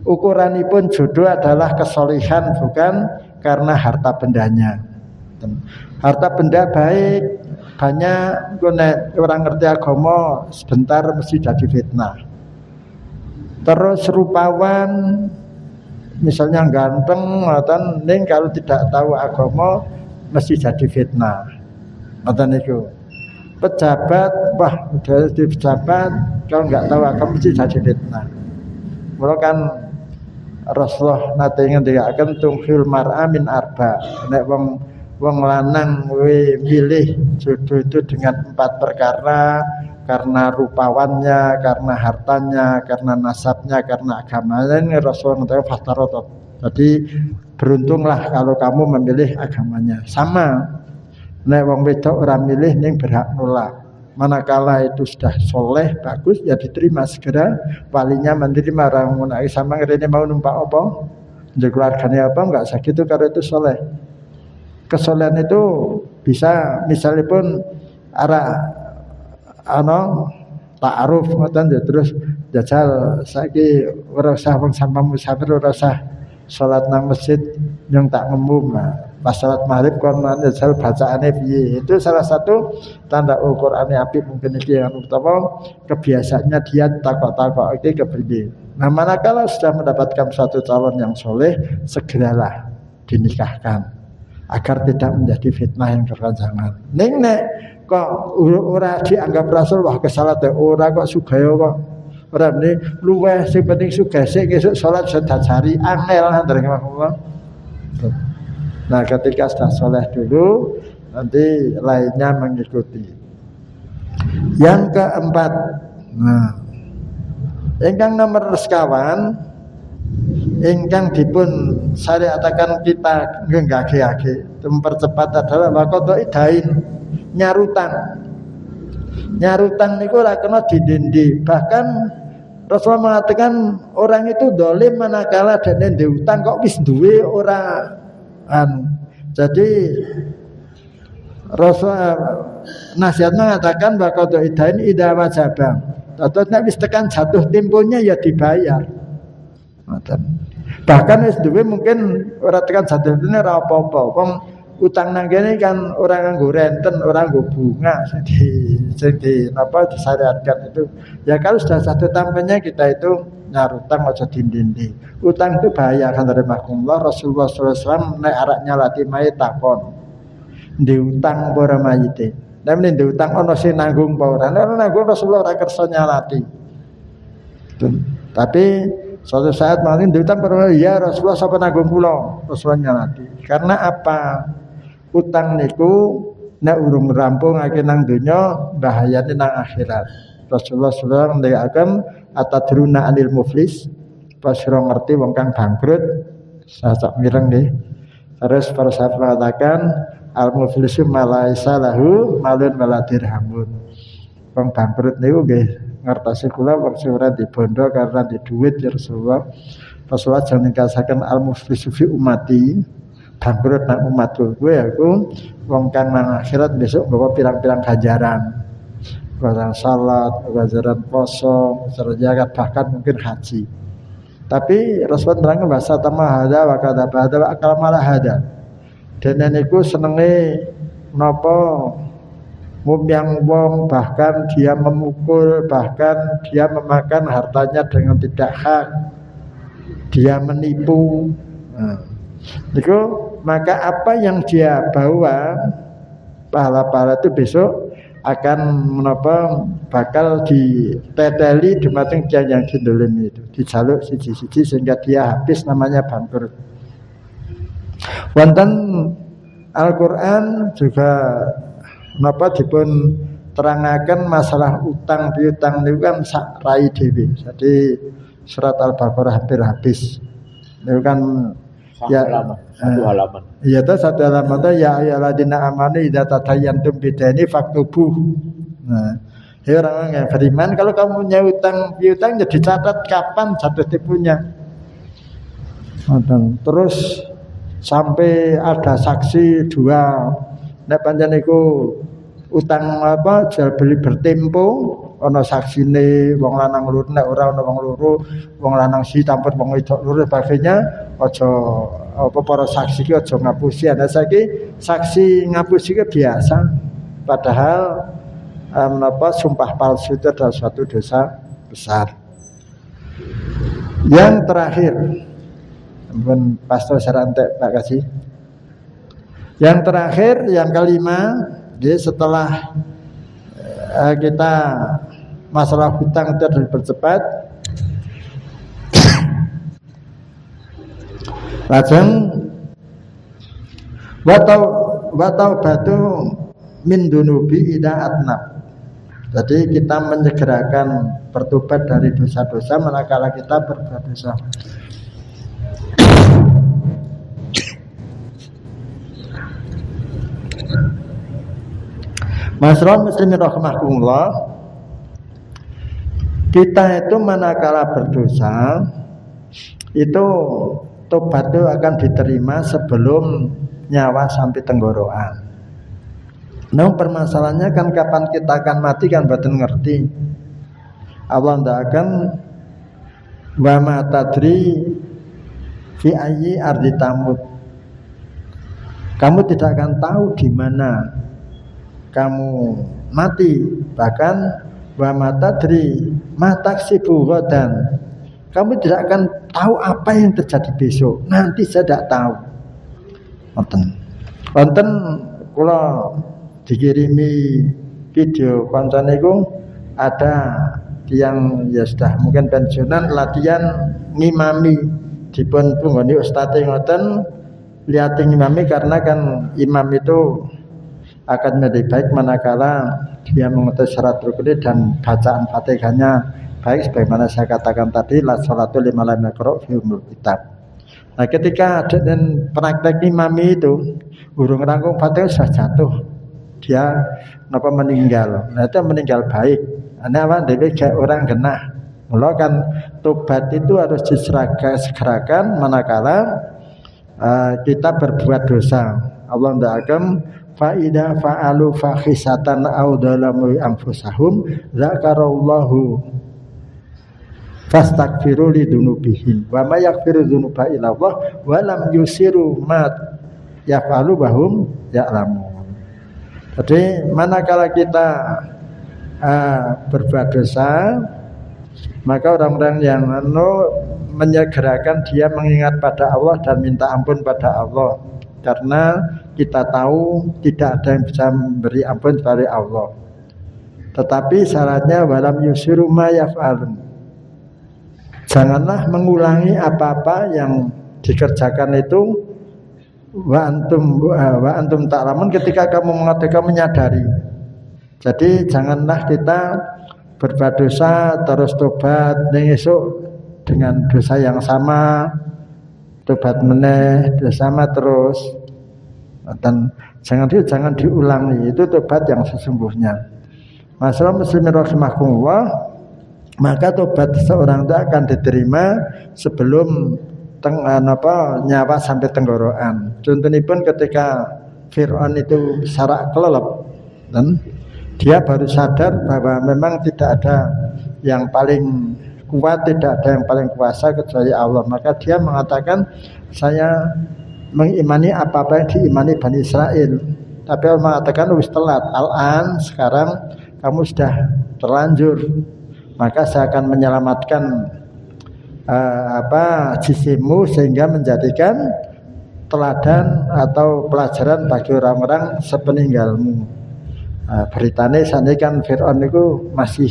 Ukuranipun jodoh adalah kesolehan bukan karena harta bendanya. Harta benda baik Makanya orang ngerti agama sebentar mesti jadi fitnah. Terus rupawan misalnya ganteng, ning kalau tidak tahu agama mesti jadi fitnah. Ngoten niku. Pejabat, wah udah di pejabat kalau nggak tahu agama mesti jadi fitnah. Mula kan Rasulullah nate ngendikaken tungkhil mar'a min arba. Nek wong lanang milih jodoh itu dengan 4 perkara, karena rupawannya, karena hartanya, karena nasabnya, karena agamanya. Ini Rasulullah mengatakan fastarotot. Jadi beruntunglah kalau kamu memilih agamanya. Sama nek wong wedok ora milih ning berhak nolak. Manakala itu sudah soleh bagus ya diterima segera, walinya menerima. Orang munafik sama ngerene mau numpak apa, jadi keluarganya apa enggak sakit itu kalau itu soleh. Kesolehan itu bisa misalnya pun ta'aruf ngoten terus jajal saiki ora usah wong sama musafir ora usah salat nang masjid yang tak ngembung. Pas salat maghrib kon jajal bacaane piye. Itu salah satu tanda Qur'ane apik mungkin iki yang utama, kebiasaannya dia takok-takok iki kepriye. Nah, manakala sudah mendapatkan satu calon yang soleh, segeralah dinikahkan agar tidak menjadi fitnah yang keranjangan. Ning nek kok ora dianggap Rasul wah kesalat ora kok sugaya kok ora meni luweh sing penting sugih sik esuk salat sudah cari angel Allah. Nah, ketika sudah soleh dulu nanti lainnya mengikuti. Yang keempat, nah ingkang nomor sekawan ingkang dipun syariataken kita nggage-age mempercepat adalah waqadha idain, nyarutan. Nyarutan niku ora kena didendi. Bahkan Rasulullah mengatakan orang itu dolim manakala dene diutang kok wis duwe ora jadi Rasulullah nasihat mengatakan waqadha idain idza wajaba. Atau nek wis tekan jatuh temponya ya dibayar. Bahkan wis duwe mungkin ora tekan jatuh temponya ora apa-apa. Wong utang nang kene kan orang nganggo renten, orang nganggo bunga, jadi apa disyariatkan itu. Ya kalau sudah satu tampaknya kita itu nyarutang aja dindindi. Utang itu bahaya kan dari makumullah. Rasulullah SAW nek arak nyalati mayit takon. Di utang para mayite. Nek men di utang ono sing nanggung apa ora? Nek nanggung Rasulullah ora kersa nyalati. Tapi suatu saat mungkin di utang para ya Rasulullah sapa nanggung kula? Rasulullah nyalati. Karena apa? Utang niku nek urung rampung akeh nang donya bahayane nang akhirat. Rasulullah SAW mendikatkan atadruna anil muflis, pas ngerti wong kang bangkrut. Sasak mireng nggih. Terus para sahabat mengatakan al muflisu malaisa lahu malun wala dirhamun. Wong bangkrut niku nggih ngertasi kula wong sing ora dibondo karena di duit ya Rasulullah. Rasulullah jangan nikasaken al muflisu fi ummati. Bangkrut nang umatku gue aku wong kang nang akhirat besok bawa pirang-pirang ganjaran. Ganjaran salat, ganjaran poso, zakat, bahkan mungkin haji. Tapi Rasulullah menerangkan bahasa tamahada wa kadabada wa akal malah hada. Dene niku senenge napa mumyang wong, bahkan dia memukul, bahkan dia memakan hartanya dengan tidak hak. Dia menipu. Niku maka apa yang dia bawa pahala-pahala itu besok akan bakal diteteli dumateng dia yang didolimi itu, dijaluk siji-siji sehingga dia habis namanya bangkrut. Wonten Al-Qur'an juga dipun terangaken masalah utang piutang niku kan sak rai dhewe. Jadi surat Al-Baqarah hampir habis. Niku kan satu halaman. Iya tuh satu halaman tuh ya ayyuhalladzina amanu idza tadayyantum bidaini faktubuh. Nah, ya orang yang beriman kalau kamu punya utang piutang ya dicatat kapan jatuh temponya. Terus sampai ada saksi dua. Nek pancen iku utang apa jual beli bertempo ana saksine wong lanang loro, nek ora ana wong loro, wong lanang si campur wong wedok loro sebagainya, aja apa para saksi ki aja ngapusi. Ana saiki saksi ngapusi ki biasa. Padahal sumpah palsu itu adalah suatu dosa besar. Yang terakhir, pastor sarantek Pak Kasih. Yang terakhir, yang kelima, jadi setelah kita masalah hutang itu harus dipercepat. Lajeng watau batu min dunubi ida atnab. Jadi kita menyegerakan bertobat dari dosa-dosa manakala kita berbuat dosa. Masyaallah muslimin rahimakumullah, kita itu manakala berdosa itu tobat itu akan diterima sebelum nyawa sampai tenggorokan. Nah permasalahannya kan kapan kita akan mati kan batin ngerti. Allah tidak akan wa ma tadri fi ayyi ardi tamut. Kamu tidak akan tahu di mana kamu mati, bahkan wa ma tadri ma taksibu ghadan. Kamu tidak akan tahu apa yang terjadi besok. Nanti saya tidak tahu. Wonten kula dikirimi video konten niku ada yang ya sudah mungkin pensiunan latihan ngimami dipun punggoni ustaz ngoten lihat ngimami karena kan imam itu akan lebih baik manakala dia mengerti syarat rukun dan bacaan Fatihahnya baik sebagaimana saya katakan tadi la sholatu lima lam yaqra fi umul kitab. Nah ketika dan praktek imami itu urung rangkung Fatihah sudah jatuh, dia meninggal. Nah itu meninggal baik. Ana apa dhewe kayak orang genah. Mula kan tobat itu harus disegerakan manakala kita berbuat dosa. Allah ndakaken fa idza fa'alu fahisatan aw dalamu anfusahum zakarallahu fastaghfiru lidunubihim wa may yaghfiru dzunuba illa Allah wa lam yusiru ma yaf'alu bahum ya'lamun. Jadi manakala kita berbuat dosa, maka orang-orang yang menyegerakan dia mengingat pada Allah dan minta ampun pada Allah, karena kita tahu tidak ada yang bisa memberi ampun kecuali Allah. Tetapi syaratnya walam yusiru ma yaf'alun. Janganlah mengulangi apa-apa yang dikerjakan itu wa antum ta'lamun ketika kamu mengatakan menyadari. Jadi janganlah kita berbuat dosa terus tobat ning esuk dengan dosa yang sama, tobat meneh dosa sama terus, dan jangan diulangi. Itu tobat yang sesungguhnya. Masalah muslimin rahimakumullah, maka tobat seorang itu akan diterima sebelum nyawa sampai tenggorokan. Contohnya pun ketika Fir'aun itu sarak kelelep dan dia baru sadar bahwa memang tidak ada yang paling kuat, tidak ada yang paling kuasa kecuali Allah. Maka dia mengatakan, saya mengimani apa-apa yang diimani Bani Israel. Tapi Allah mengatakan, wis telat, al-an, sekarang kamu sudah terlanjur. Maka saya akan menyelamatkan jisimmu sehingga menjadikan teladan atau pelajaran bagi orang-orang sepeninggalmu. Beritanya saat ini kan Fir'aun itu masih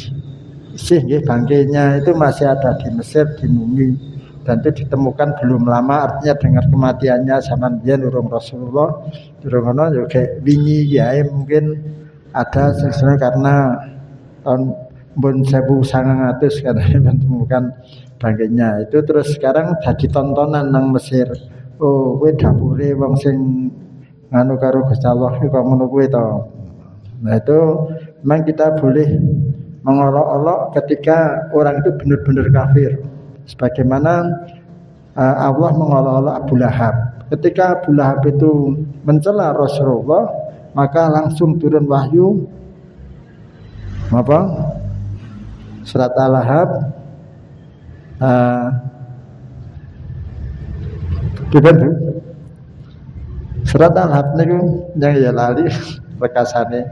bangkainya itu masih ada di Mesir, di Mumi, dan itu ditemukan belum lama. Artinya dengan kematiannya zaman dia nurung Rasulullah nurung juga wingi ya mungkin ada sesuatu karena tahun 1900 karena ditemukan bangkainya itu. Terus sekarang jadi tontonan nang Mesir. Oh kowe dapure wong sing nganu karo Gusti Allah kok ngono kuwi to. Nah itu memang kita boleh mengolok-olok ketika orang itu benar-benar kafir. Sebagaimana Allah mengolok-olok Abu Lahab. Ketika Abu Lahab itu mencela Rasulullah, maka langsung turun wahyu surat Al-Lahab surat Al-Lahab niku yang ya lali rekasane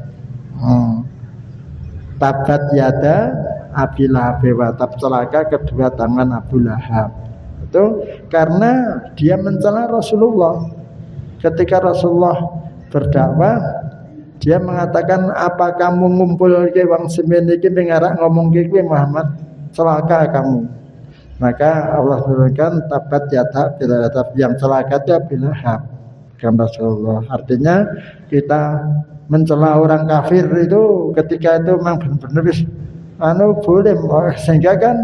Tabat yada Abi Lahab wa tab, celaka kedua tangan Abu Lahab. Itu karena dia mencela Rasulullah. Ketika Rasulullah berdakwah, dia mengatakan, apa kamu ngumpul ke wong semene iki dengarak ngomong ke kowe Muhammad, celaka kamu. Maka Allah menurunkan tabat yada Abi Lahab, yang celaka itu Abi Lahab. Kata Rasulullah. Artinya kita mencela orang kafir itu ketika itu memang benar-benar boleh, sehingga kan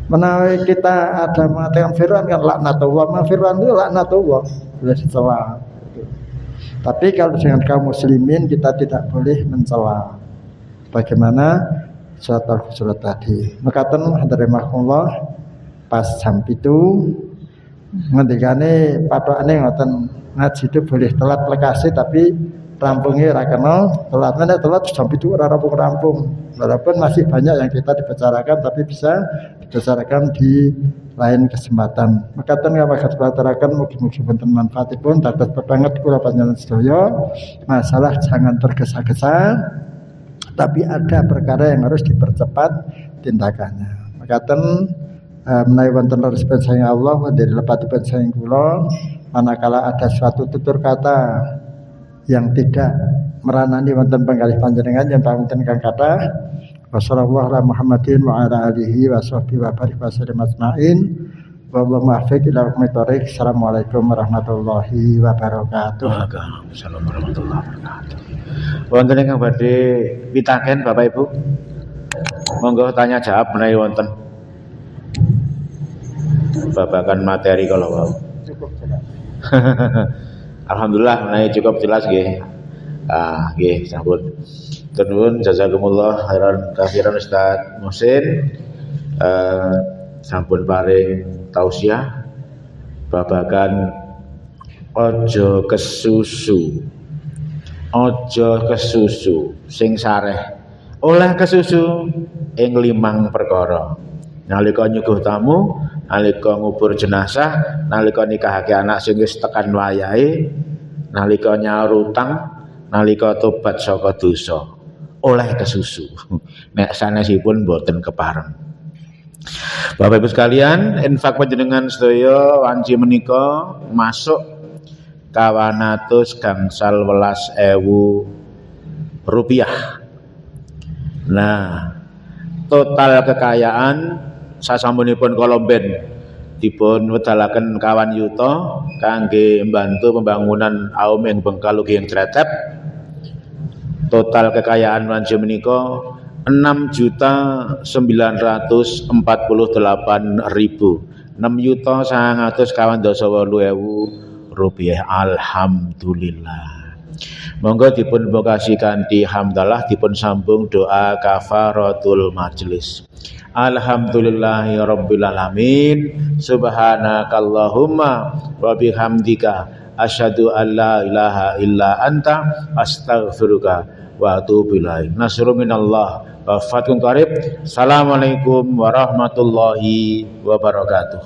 menawi kita ada mengatakan Fir'aun kan laknatullah, Fir'aun itu laknatullah, boleh dicela. Tapi kalau dengan kaum muslimin kita tidak boleh mencela. Bagaimana surat Al-Hujurat tadi. Mekaten hadirahumullah pas jam itu ngendikane pathokane ngoten, ngaji itu boleh telat lekasi tapi rampungnya ora kenal, telatnya telat jam itu ora rampung. Walaupun masih banyak yang kita dibicarakan tapi bisa dibicarakan di lain kesempatan. Maka ten ngawakat pelataran mugi-mugi wonten manfaatipun dados pebanget kula panjenengan sedaya. Masalah jangan tergesa-gesa, tapi ada perkara yang harus dipercepat tindakannya. Maka ten menawi wonten respect sayang Allah dari lepatipun sayang kula, manakala ada suatu tutur kata yang tidak meranani wonten penggalih panjenengan yang pamunten kang kathah, wassallallahu ala Muhammadin wa ala alihi wa sahbihi wa barik wa sallam ajmain. Wallahu muwaffiq ila aqwamit thoriq. Assalamualaikum warahmatullahi wabarakatuh. Waalaikumsalam warahmatullahi wabarakatuh. Wonten ingkang badhe pitaken Bapak Ibu? Monggo tanya jawab menawi wonten. Babakan materi kalau wau. Cukup jelas. Alhamdulillah menawi cukup jelas nggih. Nggih sampun. Nuwun jazakumullah khairan katsiran Ustaz Muhsin. Sampun paring tausiah babagan ojo kesusu. Ojo kesusu sing sareh. Oleh kesusu ing 5 perkara. Nalika nyuguh tamu, nalika ngubur jenazah, nalika nikahake anak sing wis tekan wayahe, nalika nyaur utang, nalika tobat saka dosa. Oleh kesusu. Nek sanesipun boten kepareng. Bapak Ibu sekalian, infak panjenengan sedaya wanci menika masuk 211.000 rupiah. Nah, total kekayaan sasampunipun Kolomben dipun wedalaken 1 yuta kangge mbantu pembangunan aum ing Bengkalu ing Tretep. Total kekayaan wanci menika 6.948.000. 6.948.000 rupiah. Alhamdulillah. Monggo dipun vokasi kanthi hamdalah, dipun sambung doa kafaratul majelis. Alhamdulillahi rabbil alamin. Subhanakallahumma wa bihamdika asyhadu an la ilaha illa anta astaghfiruka wa atubu ilaik. Nasrun minallah wa fathun qarib. Assalamualaikum warahmatullahi wabarakatuh.